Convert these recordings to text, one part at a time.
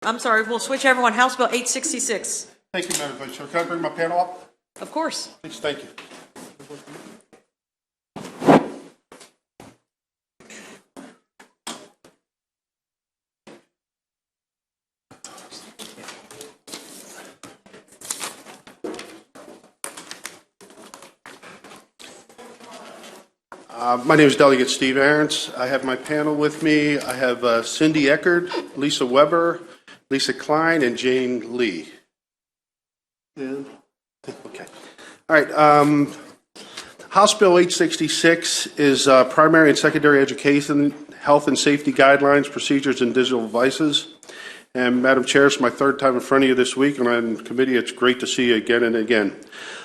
I'm sorry, we'll switch everyone. House Bill 866. Thank you, Madam Vice Chair. Can I bring my panel up? Of course. Please, thank you. My name is Delegate Steve Ahrens. I have my panel with me. I have Cindy Eckert, Lisa Weber, Lisa Klein, and Jane Lee. Okay. All right. House Bill 866 is primary and secondary education, health and safety guidelines, procedures, and digital devices. And Madam Chair, it's my third time in front of you this week, and on committee, it's great to see you again and again.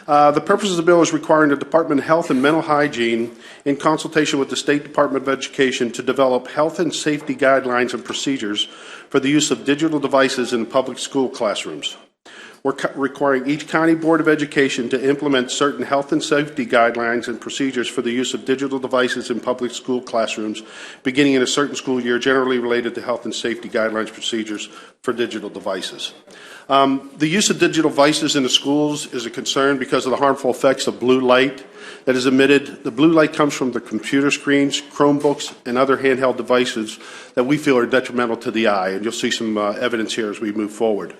The purpose of the bill is requiring the Department of Health and Mental Hygiene, in consultation with the State Department of Education, to develop health and safety guidelines and procedures for the use of digital devices in public school classrooms. We're requiring each county board of education to implement certain health and safety guidelines and procedures for the use of digital devices in public school classrooms, beginning in a certain school year, generally related to health and safety guidelines procedures for digital devices. The use of digital devices in the schools is a concern because of the harmful effects of blue light that is emitted. The blue light comes from the computer screens, Chromebooks, and other handheld devices that we feel are detrimental to the eye, and you'll see some evidence here as we move forward.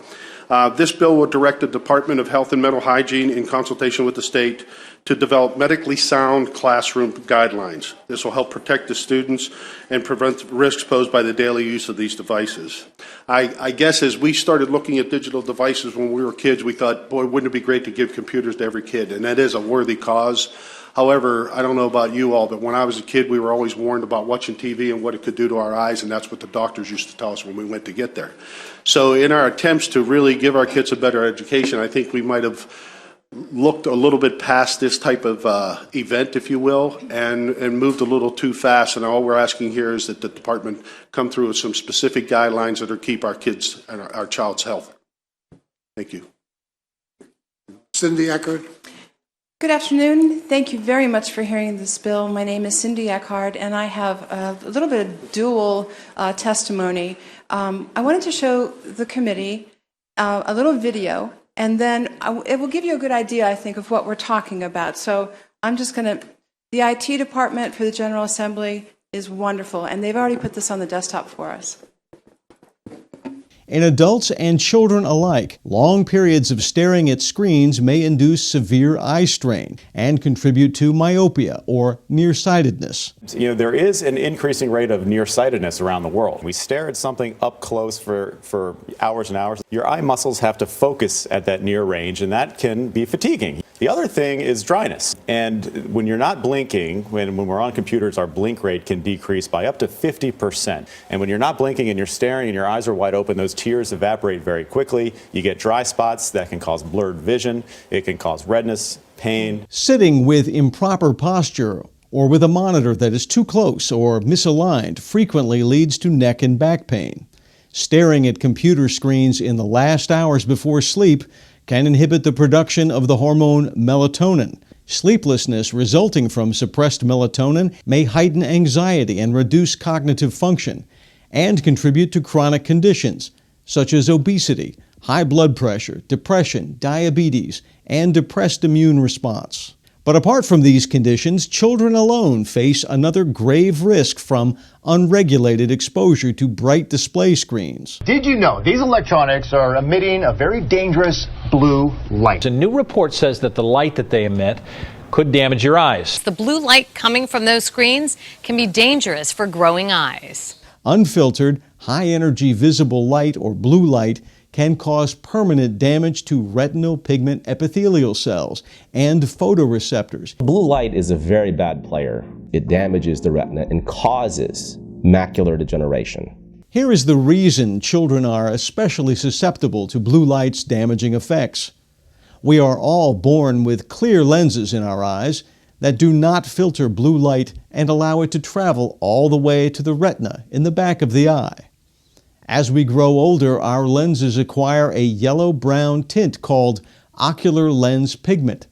This bill will direct the Department of Health and Mental Hygiene, in consultation with the state, to develop medically sound classroom guidelines. This will help protect the students and prevent risks posed by the daily use of these devices. I guess as we started looking at digital devices when we were kids, we thought, boy, wouldn't it be great to give computers to every kid? And that is a worthy cause. However, I don't know about you all, but when I was a kid, we were always warned about watching TV and what it could do to our eyes, and that's what the doctors used to tell us when we went to get there. So in our attempts to really give our kids a better education, I think we might have looked a little bit past this type of event, if you will, and moved a little too fast. And all we're asking here is that the department come through with some specific guidelines that will keep our kids and our child's health. Thank you. Cindy Eckert. Good afternoon. Thank you very much for hearing this bill. My name is Cindy Eckhart, and I have a little bit of dual testimony. I wanted to show the committee a little video, and then it will give you a good idea, I think, of what we're talking about. So I'm just going to, the IT department for the General Assembly is wonderful, and they've already put this on the desktop for us. In adults and children alike, long periods of staring at screens may induce severe eye strain and contribute to myopia or nearsightedness. You know, there is an increasing rate of nearsightedness around the world. We stare at something up close for hours and hours. Your eye muscles have to focus at that near range, and that can be fatiguing. The other thing is dryness. And when you're not blinking, when we're on computers, our blink rate can decrease by up to 50%. And when you're not blinking and you're staring and your eyes are wide open, those tears evaporate very quickly. You get dry spots that can cause blurred vision. It can cause redness, pain. Sitting with improper posture or with a monitor that is too close or misaligned frequently leads to neck and back pain. Staring at computer screens in the last hours before sleep can inhibit the production of the hormone melatonin. Sleeplessness resulting from suppressed melatonin may heighten anxiety and reduce cognitive function, and contribute to chronic conditions such as obesity, high blood pressure, depression, diabetes, and depressed immune response. But apart from these conditions, children alone face another grave risk from unregulated exposure to bright display screens. Did you know these electronics are emitting a very dangerous blue light? A new report says that the light that they emit could damage your eyes. The blue light coming from those screens can be dangerous for growing eyes. Unfiltered, high-energy visible light, or blue light, can cause permanent damage to retinal pigment epithelial cells and photoreceptors. Blue light is a very bad player. It damages the retina and causes macular degeneration. Here is the reason children are especially susceptible to blue light's damaging effects. We are all born with clear lenses in our eyes that do not filter blue light and allow it to travel all the way to the retina in the back of the eye. As we grow older, our lenses acquire a yellow-brown tint called ocular lens pigment.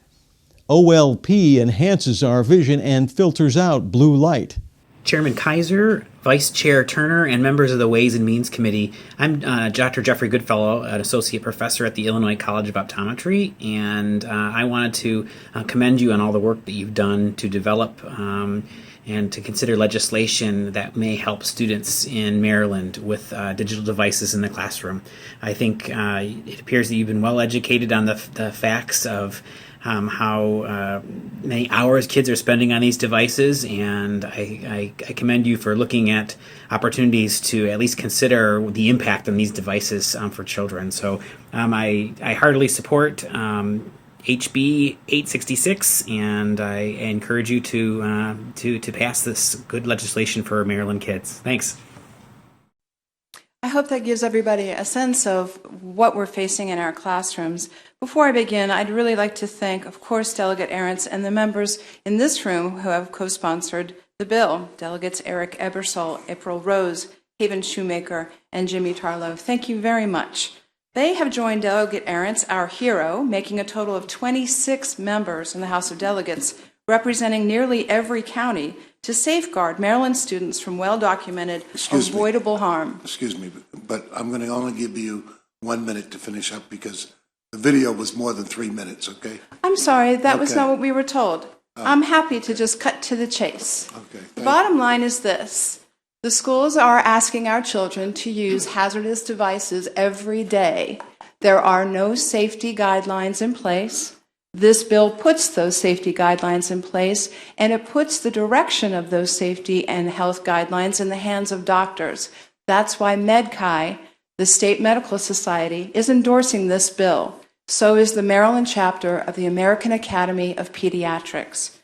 OLP enhances our vision and filters out blue light. Chairman Kaiser, Vice Chair Turner, and members of the Ways and Means Committee. I'm Dr. Jeffrey Goodfellow, an associate professor at the Illinois College of Optometry, and I wanted to commend you on all the work that you've done to develop and to consider legislation that may help students in Maryland with digital devices in the classroom. I think it appears that you've been well educated on the facts of how many hours kids are spending on these devices, and I commend you for looking at opportunities to at least consider the impact on these devices for children. So I heartily support HB 866, and I encourage you to pass this good legislation for Maryland kids. Thanks. I hope that gives everybody a sense of what we're facing in our classrooms. Before I begin, I'd really like to thank, of course, Delegate Arentz and the members in this room who have co-sponsored the bill. Delegates Eric Ebersol, April Rose, Haven Shoemaker, and Jimmy Tarlow. Thank you very much. They have joined Delegate Arentz, our hero, making a total of 26 members in the House of Delegates, representing nearly every county, to safeguard Maryland students from well-documented avoidable harm. Excuse me, but I'm going to only give you 1 minute to finish up because the video was more than 3 minutes, okay? I'm sorry, that was not what we were told. I'm happy to just cut to the chase. Okay. The bottom line is this. The schools are asking our children to use hazardous devices every day. There are no safety guidelines in place. This bill puts those safety guidelines in place, and it puts the direction of those safety and health guidelines in the hands of doctors. That's why MedChi, the State Medical Society, is endorsing this bill. So is the Maryland chapter of the American Academy of Pediatrics.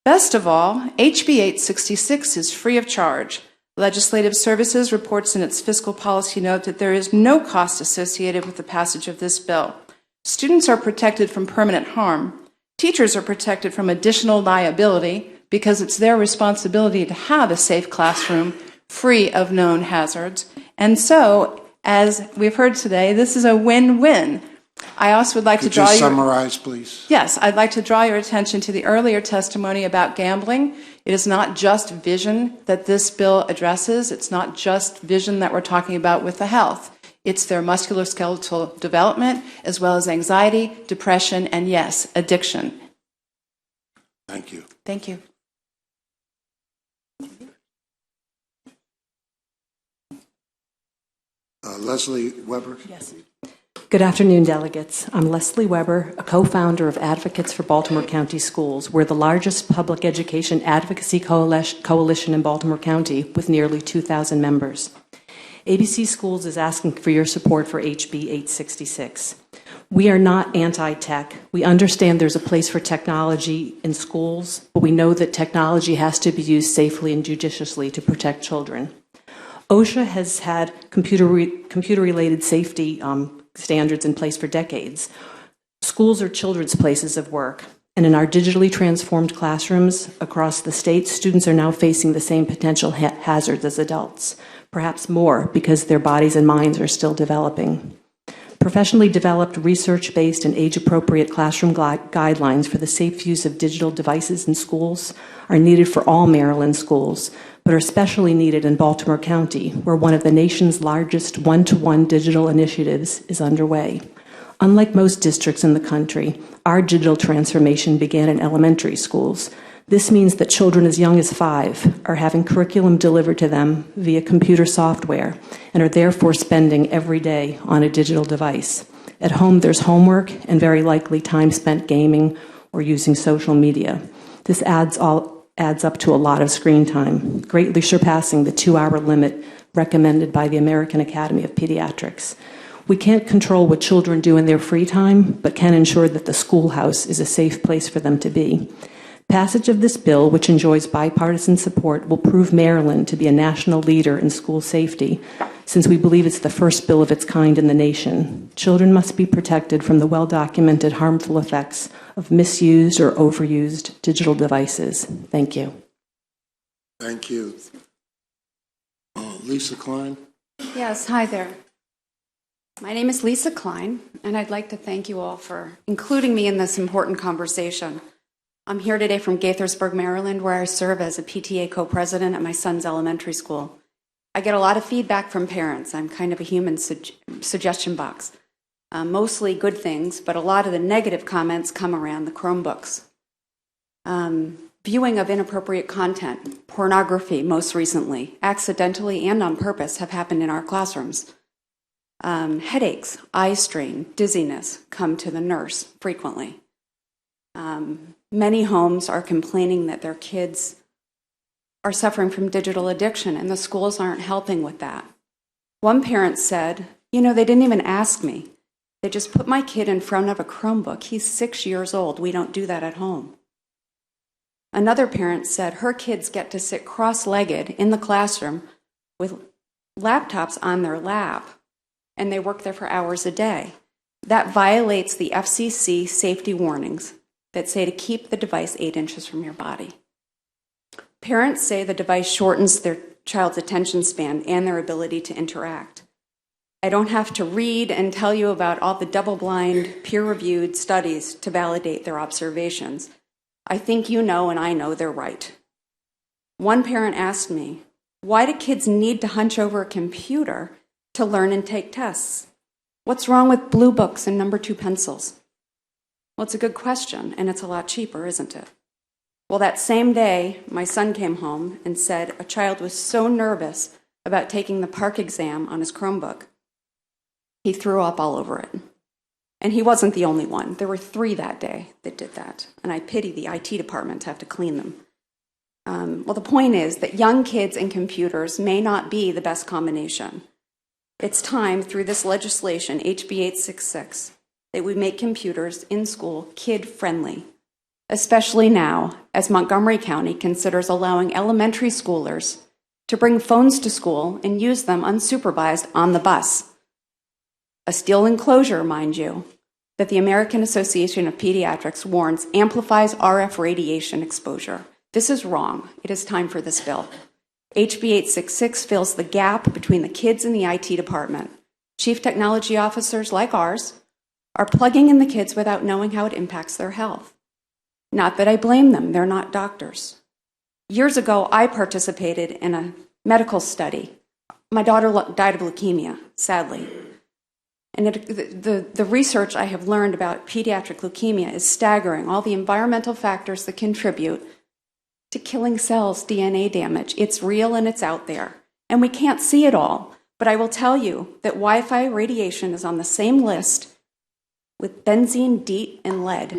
Best of all, HB 866 is free of charge. Legislative Services reports in its fiscal policy note that there is no cost associated with the passage of this bill. Students are protected from permanent harm. Teachers are protected from additional liability because it's their responsibility to have a safe classroom free of known hazards. And so, as we've heard today, this is a win-win. I also would like to draw Could you summarize, please? Yes, I'd like to draw your attention to the earlier testimony about gambling. It is not just vision that this bill addresses. It's not just vision that we're talking about with the health. It's their musculoskeletal development, as well as anxiety, depression, and yes, addiction. Thank you. Thank you. Leslie Weber. Yes. Good afternoon, delegates. I'm Leslie Weber, a co-founder of Advocates for Baltimore County Schools. We're the largest public education advocacy coalition in Baltimore County with nearly 2,000 members. ABC Schools is asking for your support for HB 866. We are not anti-tech. We understand there's a place for technology in schools, but we know that technology has to be used safely and judiciously to protect children. OSHA has had computer-related safety standards in place for decades. Schools are children's places of work, and in our digitally transformed classrooms across the state, students are now facing the same potential hazards as adults, perhaps more because their bodies and minds are still developing. Professionally developed, research-based, and age-appropriate classroom guidelines for the safe use of digital devices in schools are needed for all Maryland schools, but are especially needed in Baltimore County, where one of the nation's largest one-to-one digital initiatives is underway. Unlike most districts in the country, our digital transformation began in elementary schools. This means that children as young as 5 are having curriculum delivered to them via computer software and are therefore spending every day on a digital device. At home, there's homework and very likely time spent gaming or using social media. This adds up to a lot of screen time, greatly surpassing the 2-hour limit recommended by the American Academy of Pediatrics. We can't control what children do in their free time, but can ensure that the schoolhouse is a safe place for them to be. Passage of this bill, which enjoys bipartisan support, will prove Maryland to be a national leader in school safety, since we believe it's the first bill of its kind in the nation. Children must be protected from the well-documented harmful effects of misused or overused digital devices. Thank you. Thank you. Lisa Klein. Yes, hi there. My name is Lisa Klein, and I'd like to thank you all for including me in this important conversation. I'm here today from Gaithersburg, Maryland, where I serve as a PTA co-president at my son's elementary school. I get a lot of feedback from parents. I'm kind of a human suggestion box. Mostly good things, but a lot of the negative comments come around the Chromebooks. Viewing of inappropriate content, pornography most recently, accidentally and on purpose, have happened in our classrooms. Headaches, eye strain, dizziness come to the nurse frequently. Many homes are complaining that their kids are suffering from digital addiction and the schools aren't helping with that. One parent said, they didn't even ask me. They just put my kid in front of a Chromebook. He's 6 years old. We don't do that at home. Another parent said her kids get to sit cross-legged in the classroom with laptops on their lap, and they work there for hours a day. That violates the FCC safety warnings that say to keep the device 8 inches from your body. Parents say the device shortens their child's attention span and their ability to interact. I don't have to read and tell you about all the double-blind, peer-reviewed studies to validate their observations. I think you know and I know they're right. One parent asked me, why do kids need to hunch over a computer to learn and take tests? What's wrong with blue books and number 2 pencils? Well, it's a good question, and it's a lot cheaper, isn't it? Well, that same day, my son came home and said a child was so nervous about taking the park exam on his Chromebook, he threw up all over it. And he wasn't the only one. There were 3 that day that did that, and I pity the IT department to have to clean them. Well, the point is that young kids and computers may not be the best combination. It's time, through this legislation, HB 866, that we make computers in school kid-friendly, especially now as Montgomery County considers allowing elementary schoolers to bring phones to school and use them unsupervised on the bus. A steel enclosure, mind you, that the American Association of Pediatrics warns amplifies RF radiation exposure. This is wrong. It is time for this bill. HB 866 fills the gap between the kids and the IT department. Chief technology officers like ours are plugging in the kids without knowing how it impacts their health. Not that I blame them, they're not doctors. Years ago, I participated in a medical study. My daughter died of leukemia, sadly. And the research I have learned about pediatric leukemia is staggering. All the environmental factors that contribute to killing cells, DNA damage. It's real and it's out there. And we can't see it all. But I will tell you that Wi-Fi radiation is on the same list with benzene, DEET, and lead.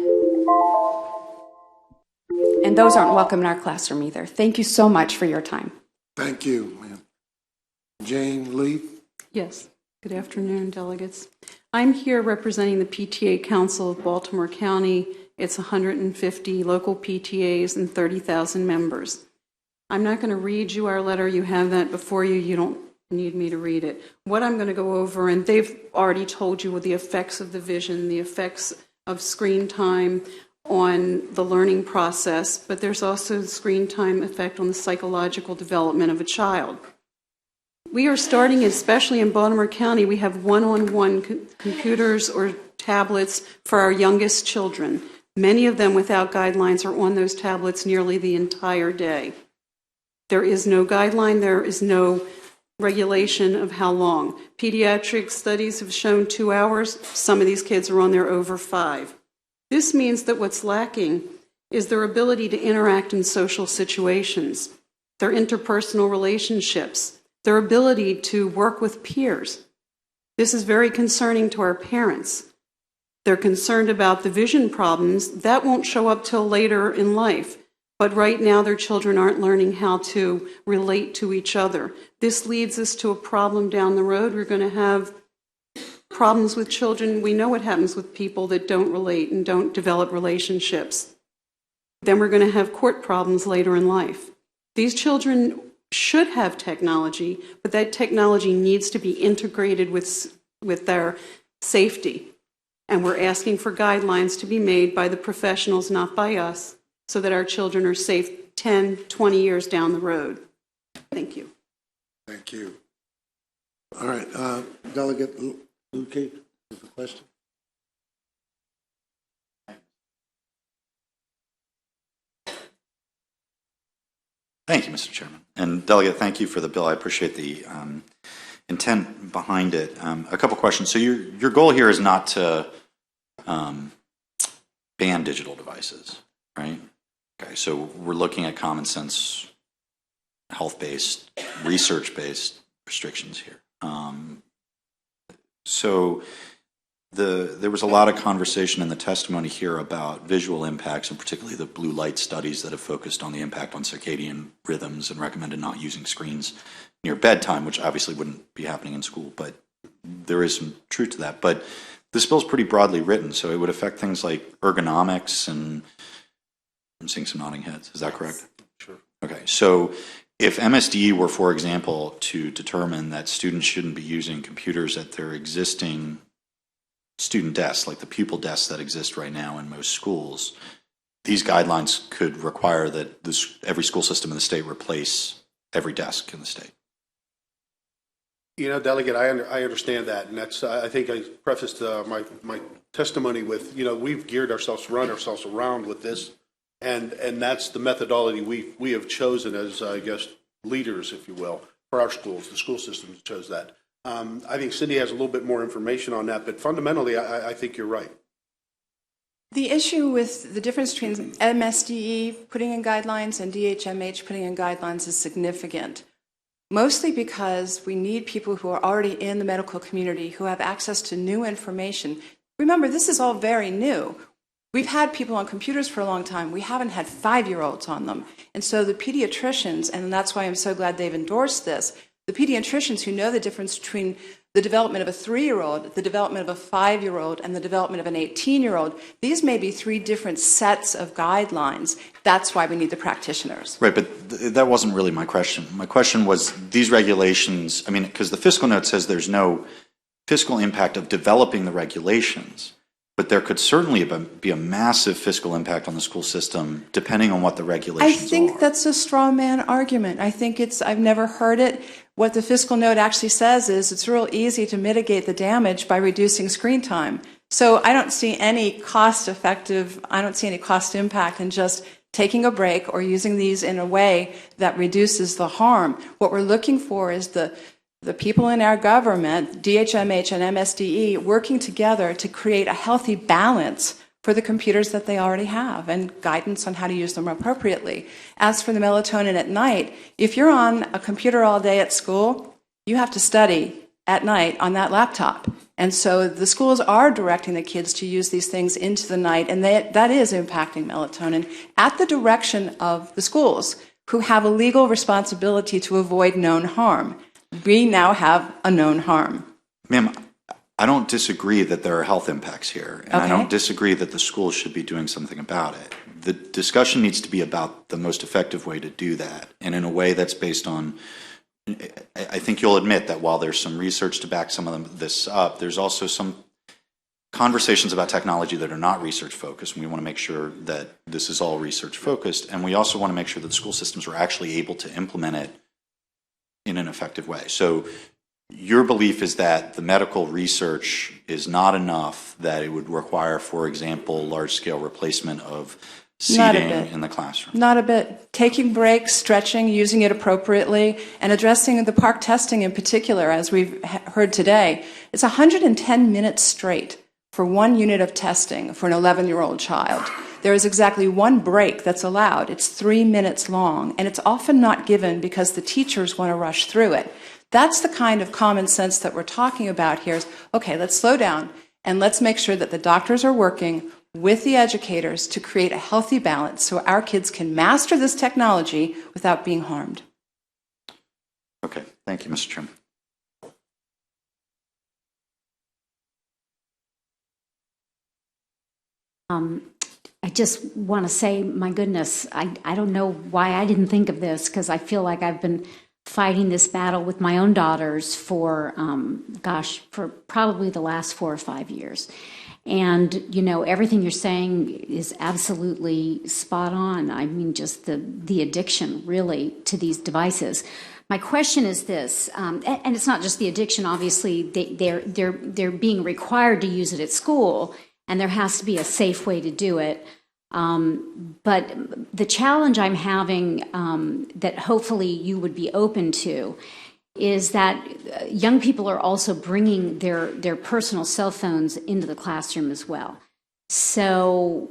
And those aren't welcome in our classroom either. Thank you so much for your time. Thank you, ma'am. Jane Lee? Yes. Good afternoon, delegates. I'm here representing the PTA Council of Baltimore County. It's 150 local PTAs and 30,000 members. I'm not going to read you our letter. You have that before you. You don't need me to read it. What I'm going to go over, and they've already told you, the effects of the vision, the effects of screen time on the learning process, but there's also the screen time effect on the psychological development of a child. We are starting, especially in Baltimore County, we have one-on-one computers or tablets for our youngest children. Many of them without guidelines are on those tablets nearly the entire day. There is no guideline, there is no regulation of how long. Pediatric studies have shown 2 hours. Some of these kids are on there over 5. This means that what's lacking is their ability to interact in social situations, their interpersonal relationships, their ability to work with peers. This is very concerning to our parents. They're concerned about the vision problems. That won't show up till later in life. But right now, their children aren't learning how to relate to each other. This leads us to a problem down the road. We're going to have problems with children. We know what happens with people that don't relate and don't develop relationships. Then we're going to have court problems later in life. These children should have technology, but that technology needs to be integrated with their safety. And we're asking for guidelines to be made by the professionals, not by us, so that our children are safe 10, 20 years down the road. Thank you. Thank you. All right, Delegate Luque, with a question. Thank you, Mr. Chairman. And Delegate, thank you for the bill. I appreciate the intent behind it. A couple questions. So your goal here is not to ban digital devices, right? Okay, so we're looking at common sense, health-based, research-based restrictions here. So there was a lot of conversation in the testimony here about visual impacts, and particularly the blue light studies that have focused on the impact on circadian rhythms and recommended not using screens near bedtime, which obviously wouldn't be happening in school, but there is some truth to that. But this bill is pretty broadly written, so it would affect things like ergonomics, and I'm seeing some nodding heads. Is that correct? Sure. Okay, so if MSDE were, for example, to determine that students shouldn't be using computers at their existing student desks, like the pupil desks that exist right now in most schools, these guidelines could require that every school system in the state replace every desk in the state. You know, Delegate, I understand that, and that's I think I prefaced my testimony with, you know, we've geared ourselves, run ourselves around with this, and that's the methodology we have chosen as, I guess, leaders, if you will, for our schools. The school system chose that. I think Cindy has a little bit more information on that, but fundamentally, I think you're right. The issue with the difference between MSDE putting in guidelines and DHMH putting in guidelines is significant. Mostly because we need people who are already in the medical community who have access to new information. Remember, this is all very new. We've had people on computers for a long time. We haven't had 5-year-olds on them. And so the pediatricians, and that's why I'm so glad they've endorsed this, the pediatricians who know the difference between the development of a 3-year-old, the development of a 5-year-old, and the development of an 18-year-old, these may be 3 different sets of guidelines. That's why we need the practitioners. Right, but that wasn't really my question. My question was these regulations, I mean, because the fiscal note says there's no fiscal impact of developing the regulations, but there could certainly be a massive fiscal impact on the school system depending on what the regulations are. I think that's a straw man argument. I think I've never heard it. What the fiscal note actually says is it's real easy to mitigate the damage by reducing screen time. So I don't see any cost impact in just taking a break or using these in a way that reduces the harm. What we're looking for is the people in our government, DHMH and MSDE, working together to create a healthy balance for the computers that they already have and guidance on how to use them appropriately. As for the melatonin at night, if you're on a computer all day at school, you have to study at night on that laptop. And so the schools are directing the kids to use these things into the night, and that is impacting melatonin at the direction of the schools, who have a legal responsibility to avoid known harm. We now have a known harm. Ma'am, I don't disagree that there are health impacts here, and I don't disagree that the schools should be doing something about it. The discussion needs to be about the most effective way to do that, and in a way that's based on, I think you'll admit that while there's some research to back some of this up, there's also some conversations about technology that are not research focused, and we want to make sure that this is all research focused, and we also want to make sure that the school systems are actually able to implement it in an effective way. So your belief is that the medical research is not enough, that it would require, for example, large-scale replacement of seating in the classroom? Not a bit. Taking breaks, stretching, using it appropriately, and addressing the park testing in particular, as we've heard today. It's 110 minutes straight for 1 unit of testing for an 11-year-old child. There is exactly 1 break that's allowed. It's 3 minutes long, and it's often not given because the teachers want to rush through it. That's the kind of common sense that we're talking about here is, okay, let's slow down and let's make sure that the doctors are working with the educators to create a healthy balance so our kids can master this technology without being harmed. Okay, thank you, Mr. Chairman. I just want to say, my goodness, I don't know why I didn't think of this, because I feel like I've been fighting this battle with my own daughters for, for probably the last 4 or 5 years. And, you know, everything you're saying is absolutely spot on. I mean, just the addiction, really, to these devices. My question is this, and it's not just the addiction, obviously, they're being required to use it at school, and there has to be a safe way to do it. But the challenge I'm having that hopefully you would be open to is that young people are also bringing their personal cell phones into the classroom as well. So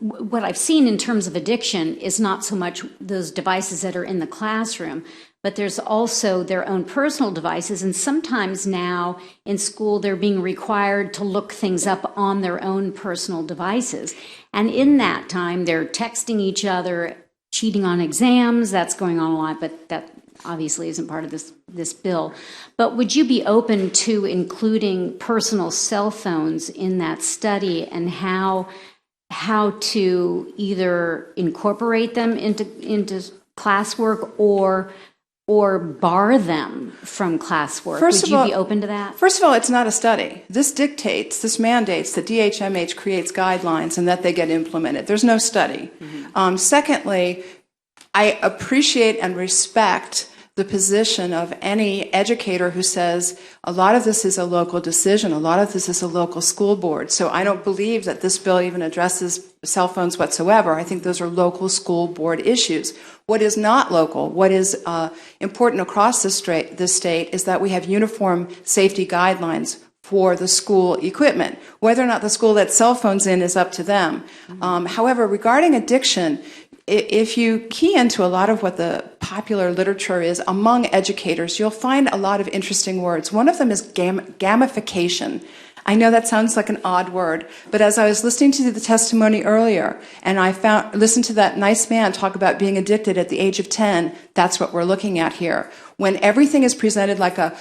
what I've seen in terms of addiction is not so much those devices that are in the classroom, but there's also their own personal devices. And sometimes now in school, they're being required to look things up on their own personal devices. And in that time, they're texting each other, cheating on exams. That's going on a lot, but that obviously isn't part of this bill. But would you be open to including personal cell phones in that study and how to either incorporate them into classwork or bar them from classwork? Would you be open to that? First of all, it's not a study. This mandates that DHMH creates guidelines and that they get implemented. There's no study. Secondly, I appreciate and respect the position of any educator who says a lot of this is a local decision, a lot of this is a local school board. So I don't believe that this bill even addresses cell phones whatsoever. I think those are local school board issues. What is not local, what is important across this state is that we have uniform safety guidelines for the school equipment. Whether or not the school lets cell phones in is up to them. However, regarding addiction, if you key into a lot of what the popular literature is among educators, you'll find a lot of interesting words. One of them is gamification. I know that sounds like an odd word, but as I was listening to the testimony earlier, and I listened to that nice man talk about being addicted at the age of 10, that's what we're looking at here. When everything is presented like a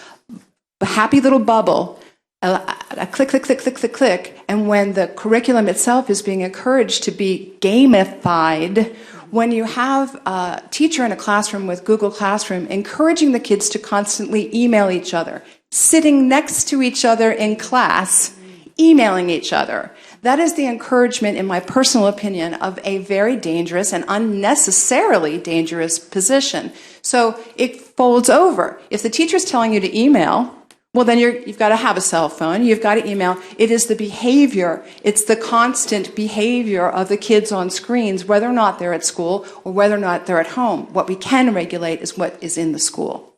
happy little bubble, a click, click, click, click, click, click, and when the curriculum itself is being encouraged to be gamified, when you have a teacher in a classroom with Google Classroom encouraging the kids to constantly email each other, sitting next to each other in class, emailing each other, that is the encouragement, in my personal opinion, of a very dangerous and unnecessarily dangerous position. So it folds over. If the teacher's telling you to email, well, then you've got to have a cell phone. You've got to email. It is the behavior. It's the constant behavior of the kids on screens, whether or not they're at school or whether or not they're at home. What we can regulate is what is in the school.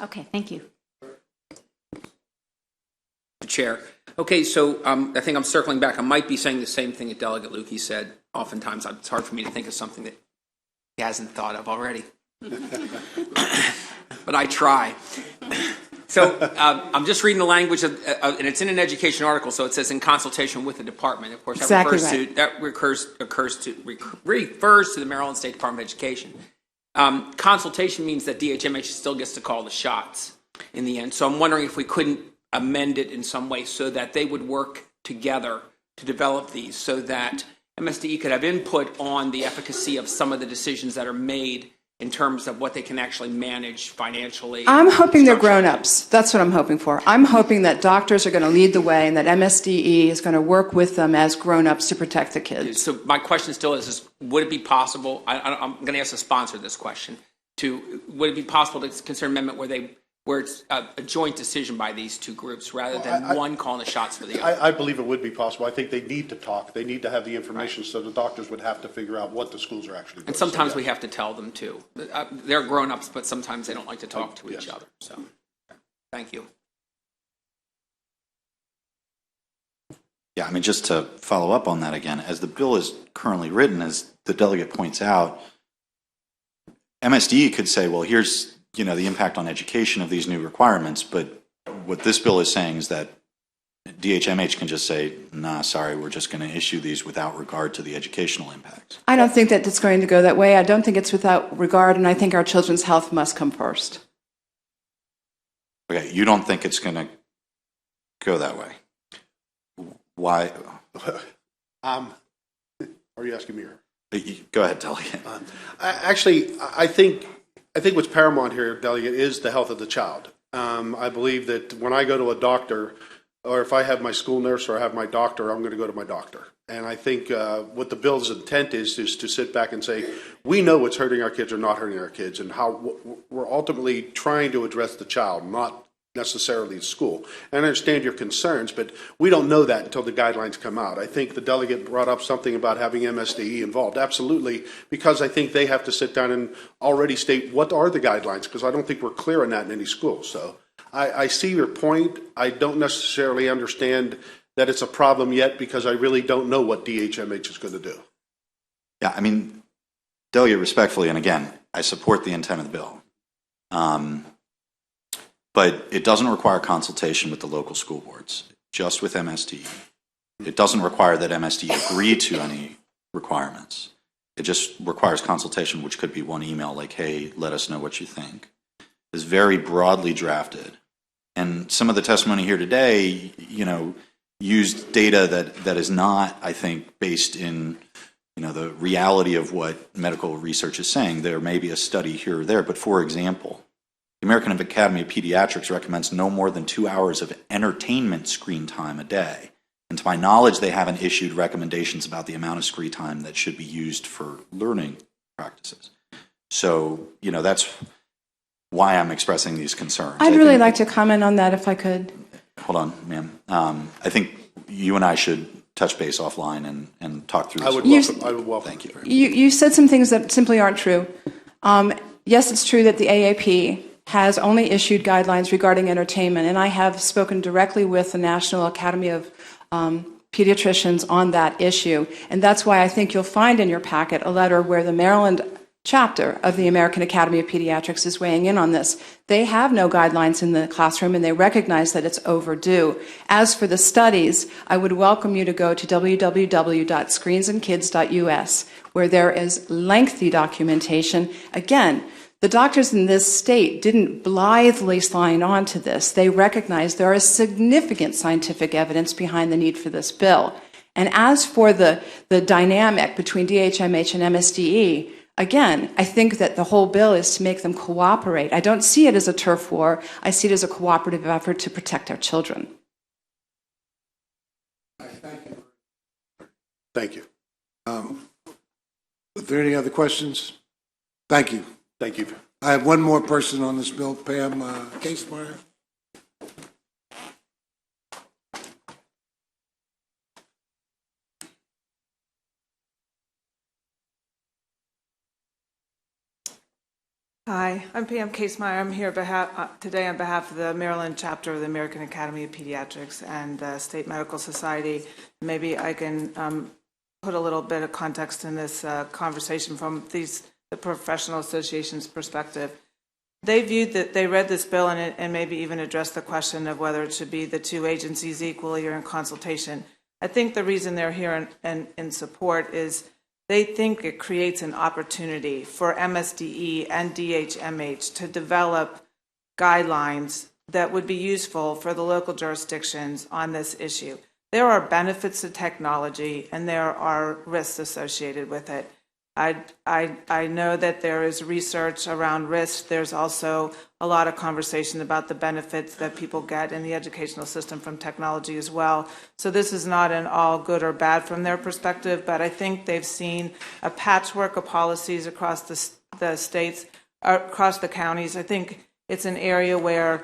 Okay, thank you. Chair. Okay, so I think I'm circling back. I might be saying the same thing that Delegate Lukey said. Oftentimes, it's hard for me to think of something that he hasn't thought of already. But I try. So I'm just reading the language of, and it's in an education article. So it says in consultation with the department. Of course, that refers to the Maryland State Department of Education. Consultation means that DHMH still gets to call the shots in the end. So I'm wondering if we couldn't amend it in some way so that they would work together to develop these, so that MSDE could have input on the efficacy of some of the decisions that are made in terms of what they can actually manage financially. I'm hoping they're grown-ups. That's what I'm hoping for. I'm hoping that doctors are going to lead the way and that MSDE is going to work with them as grown-ups to protect the kids. So my question still is would it be possible, I'm going to ask the sponsor this question, would it be possible to consider an amendment where it's a joint decision by these two groups rather than one calling the shots for the other? I believe it would be possible. I think they need to talk. They need to have the information, so the doctors would have to figure out what the schools are actually doing. And sometimes we have to tell them too. They're grown-ups, but sometimes they don't like to talk to each other. So, thank you. Yeah, I mean, just to follow up on that again, as the bill is currently written, as the delegate points out, MSDE could say, well, here's the impact on education of these new requirements, but what this bill is saying is that DHMH can just say, nah, sorry, we're just going to issue these without regard to the educational impacts. I don't think that it's going to go that way. I don't think it's without regard, and I think our children's health must come first. Okay, you don't think it's going to go that way? Why? Are you asking me? Go ahead, Delegate. Actually, I think what's paramount here, Delegate, is the health of the child. I believe that when I go to a doctor, or if I have my school nurse or I have my doctor, I'm going to go to my doctor. And I think what the bill's intent is to sit back and say, we know what's hurting our kids or not hurting our kids, and how we're ultimately trying to address the child, not necessarily the school. And I understand your concerns, but we don't know that until the guidelines come out. I think the delegate brought up something about having MSDE involved. Absolutely, because I think they have to sit down and already state what are the guidelines, because I don't think we're clear on that in any school. So I see your point. I don't necessarily understand that it's a problem yet, because I really don't know what DHMH is going to do. Yeah, I mean, delegate, respectfully, and again, I support the intent of the bill. But it doesn't require consultation with the local school boards, just with MSDE. It doesn't require that MSDE agree to any requirements. It just requires consultation, which could be one email like, hey, let us know what you think. It's very broadly drafted. And some of the testimony here today, used data that is not, I think, based in, the reality of what medical research is saying. There may be a study here or there, but for example, the American Academy of Pediatrics recommends no more than 2 hours of entertainment screen time a day. And to my knowledge, they haven't issued recommendations about the amount of screen time that should be used for learning practices. So, that's why I'm expressing these concerns. I'd really like to comment on that if I could. Hold on, ma'am. I think you and I should touch base offline and talk through this. I would welcome. Thank you. You said some things that simply aren't true. Yes, it's true that the AAP has only issued guidelines regarding entertainment, and I have spoken directly with the National Academy of Pediatricians on that issue, and that's why I think you'll find in your packet a letter where the Maryland chapter of the American Academy of Pediatrics is weighing in on this. They have no guidelines in the classroom, and they recognize that it's overdue. As for the studies, I would welcome you to go to www.screensandkids.us, where there is lengthy documentation. Again, the doctors in this state didn't blithely sign on to this. They recognize there is significant scientific evidence behind the need for this bill. And as for the dynamic between DHMH and MSDE, again, I think that the whole bill is to make them cooperate. I don't see it as a turf war. I see it as a cooperative effort to protect our children. Thank you. Are there any other questions? Thank you. Thank you. I have one more person on this bill, Pam Casemeyer. Hi, I'm Pam Casemeyer. I'm here today on behalf of the Maryland chapter of the American Academy of Pediatrics and the State Medical Society. Maybe I can put a little bit of context in this conversation from the professional association's perspective. They read this bill and maybe even addressed the question of whether it should be the two agencies equally or in consultation. I think the reason they're here in support is they think it creates an opportunity for MSDE and DHMH to develop guidelines that would be useful for the local jurisdictions on this issue. There are benefits to technology and there are risks associated with it. I know that there is research around risk. There's also a lot of conversation about the benefits that people get in the educational system from technology as well. So this is not an all good or bad from their perspective, but I think they've seen a patchwork of policies across the states, across the counties. I think it's an area where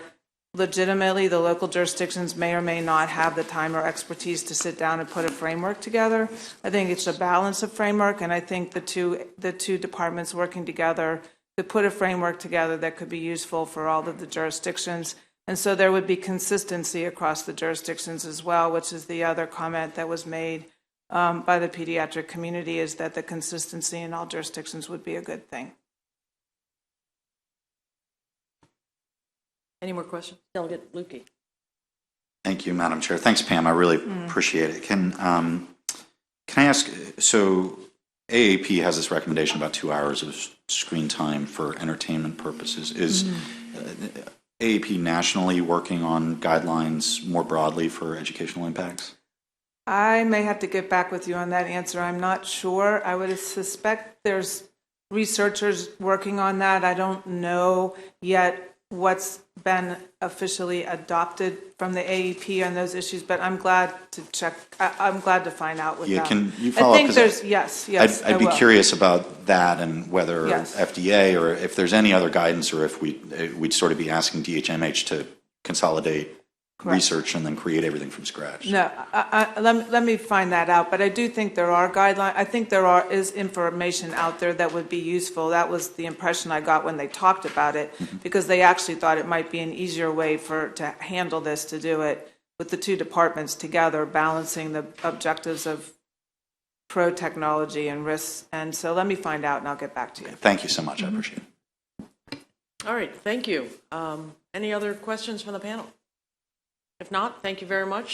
legitimately the local jurisdictions may or may not have the time or expertise to sit down and put a framework together. I think it's a balance of framework, and I think the two departments working together could put a framework together that could be useful for all of the jurisdictions. And so there would be consistency across the jurisdictions as well, which is the other comment that was made by the pediatric community, is that the consistency in all jurisdictions would be a good thing. Any more questions? Delegate Lukey. Thank you, Madam Chair. Thanks, Pam. I really appreciate it. Can I ask, so AAP has this recommendation about 2 hours of screen time for entertainment purposes. Is AAP nationally working on guidelines more broadly for educational impacts? I may have to get back with you on that answer. I'm not sure. I would suspect there's researchers working on that. I don't know yet what's been officially adopted from the AEP on those issues, but I'm glad to check. I'm glad to find out with them. Can you follow up? I think up? there's, yes. I'd be curious about that and whether Yes. FDA or if there's any other guidance, or if we'd sort of be asking DHMH to consolidate research and then create everything from scratch. No, let me find that out, but I do think there are guidelines. I think there is information out there that would be useful. That was the impression I got when they talked about it, because they actually thought it might be an easier way to handle this, to do it with the two departments together, balancing the objectives of pro-technology and risks. And so let me find out and I'll get back to you. Thank you so much. I appreciate it. All right, thank you. Any other questions from the panel? If not, thank you very much.